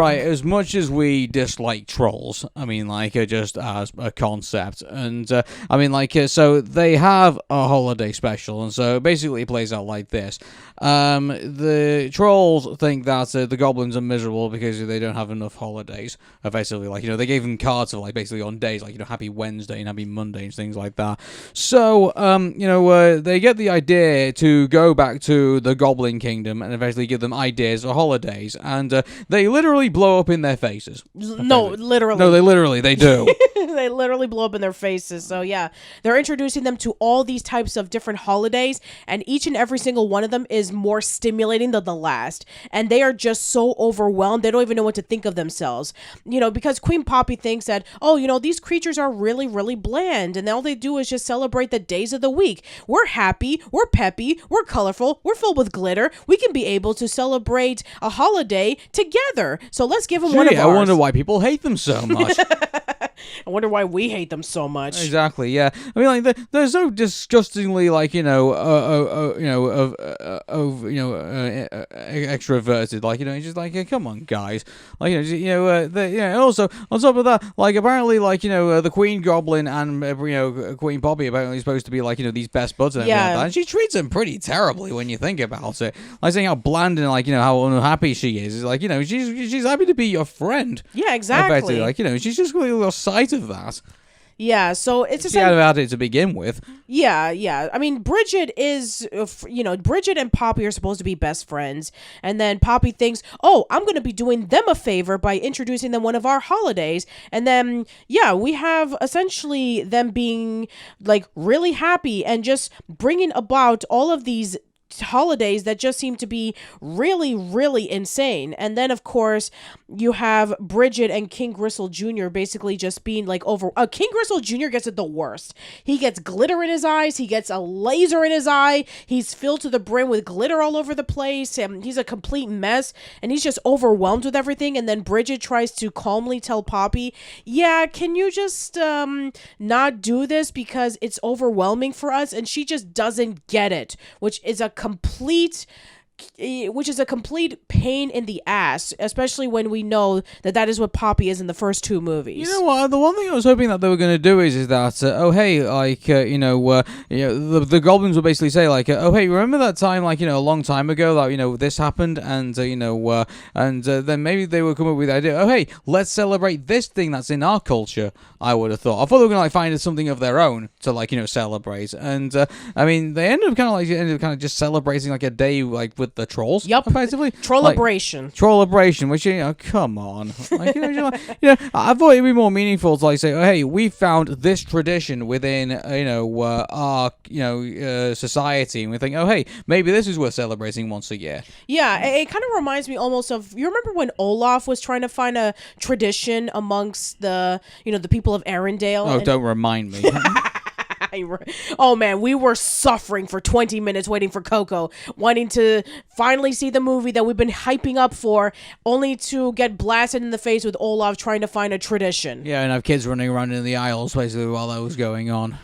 right, as much as we dislike trolls, I mean, like, just as a concept, and, I mean, like, so they have a holiday special, and so basically it plays out like this. The trolls think that the goblins are miserable because they don't have enough holidays, effectively. Like, they gave them cards of, like, basically on days, like, Happy Wednesday and Happy Monday and things like that. So, they get the idea to go back to the Goblin Kingdom and eventually give them ideas for holidays, and they literally blow up in their faces. No, literally. No, they do. They literally blow up in their faces. So yeah, they're introducing them to all these types of different holidays, and each and every single one of them is more stimulating than the last. And they are just so overwhelmed, they don't even know what to think of themselves. Because Queen Poppy thinks that, these creatures are really, really bland, and all they do is just celebrate the days of the week. We're happy, we're peppy, we're colorful, we're filled with glitter. We can be able to celebrate a holiday together. So let's give them one of ours. I wonder why people hate them so much. I wonder why we hate them so much. Exactly, yeah. I mean, like, they're so disgustingly, like, extroverted. Like, just like, come on, guys. Like, also, on top of that, like, apparently, like, the Queen Goblin and, Queen Poppy apparently supposed to be, like, these best buds and everything like that. And she treats them pretty terribly when you think about it. Like, saying how bland and, like, how unhappy she is. It's like, she's happy to be your friend. Yeah, exactly. Like, she's just really lost sight of that. Yeah, so it's just about it to begin with. Yeah. I mean, Bridget is, Bridget and Poppy are supposed to be best friends, and then Poppy thinks, I'm going to be doing them a favor by introducing them one of our holidays, and then, we have essentially them being, like, really happy and just bringing about all of these holidays that just seem to be really, really insane. And then, of course, you have Bridget and King Gristle Jr. basically just being like King Gristle Jr. gets it the worst. He gets glitter in his eyes. He gets a laser in his eye. He's filled to the brim with glitter all over the place. And he's a complete mess. And he's just overwhelmed with everything. And then Bridget tries to calmly tell Poppy, can you just not do this because it's overwhelming for us? And she just doesn't get it, which is a complete pain in the ass, especially when we know that is what Poppy is in the first two movies. You know what? The one thing I was hoping that they were going to do is that, the goblins will basically say, like, hey, remember that time, like, a long time ago that, this happened, and, then maybe they would come up with the idea, hey, let's celebrate this thing that's in our culture, I would have thought. I thought they were going to, like, find something of their own to, like, celebrate, and, they ended up just celebrating, like, a day, like, with the trolls. Yep. Effectively. Trollabration, which, come on. Like, I thought it'd be more meaningful to, like, say, hey, we found this tradition within, our, society, and we think, hey, maybe this is worth celebrating once a year. Yeah, it kind of reminds me almost of, you remember when Olaf was trying to find a tradition amongst the, the people of Arendelle? Oh, don't remind me. Oh man, we were suffering for 20 minutes waiting for Coco, wanting to finally see the movie that we've been hyping up for, only to get blasted in the face with Olaf trying to find a tradition. Yeah, and have kids running around in the aisles basically while that was going on.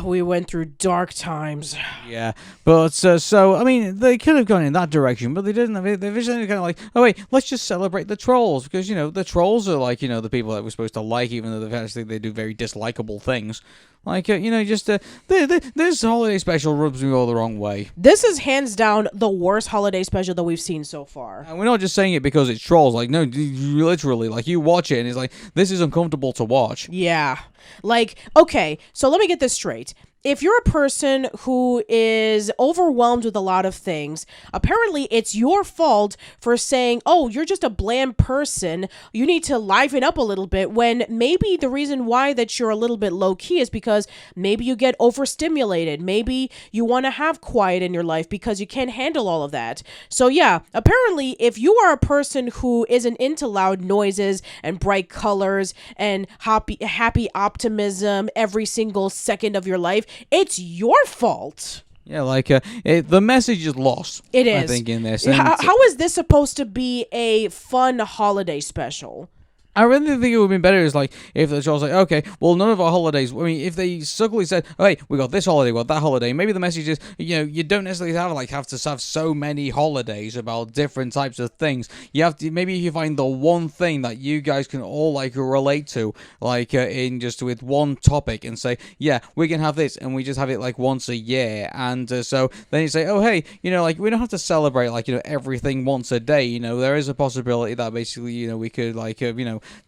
We went through dark times. Yeah, but so I mean, they could have gone in that direction, but they didn't. They visually kind of like, wait, let's just celebrate the trolls, because the trolls are like the people that we're supposed to like, even though they do very dislikable things. Like, this holiday special rubs me all the wrong way. This is hands down the worst holiday special that we've seen so far. And we're not just saying it because it's trolls. Like, no, literally, like, you watch it and it's like, this is uncomfortable to watch. Yeah. Like, okay, so let me get this straight. If you're a person who is overwhelmed with a lot of things, apparently it's your fault for saying, you're just a bland person, you need to liven up a little bit, when maybe the reason why that you're a little bit low-key is because maybe you get overstimulated. Maybe you want to have quiet in your life because you can't handle all of that. So yeah, apparently if you are a person who isn't into loud noises and bright colors and happy optimism every single second of your life, it's your fault. Yeah, like, the message is lost. It is. I think, in this. How is this supposed to be a fun holiday special? I really think it would have been better is like if the trolls like, okay, well, none of our holidays. I mean, if they subtly said, oh, hey, we got this holiday, we got that holiday. Maybe the message is, you don't necessarily have to have so many holidays about different types of things. You have to maybe you find the one thing that you guys can all like relate to, like in just with one topic, and say, yeah, we can have this, and we just have it like once a year, and so then you say, oh, hey, like we don't have to celebrate like everything once a day. There is a possibility that basically we could like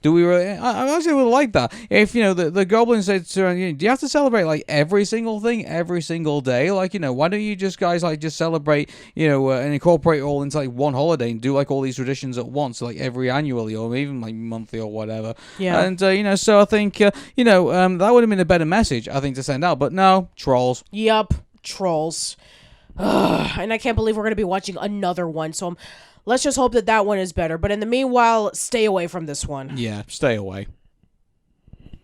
do we really? I actually would like that. If the goblin said to her, do you have to celebrate like every single thing every single day? Like why don't you just guys like just celebrate and incorporate it all into like one holiday and do like all these traditions at once, like every annually or even like monthly or whatever. Yeah. And so I think that would have been a better message I think to send out. But no, trolls. Yup, trolls. And I can't believe we're gonna be watching another one. So let's just hope that one is better. But in the meanwhile, stay away from this one. Yeah, stay away.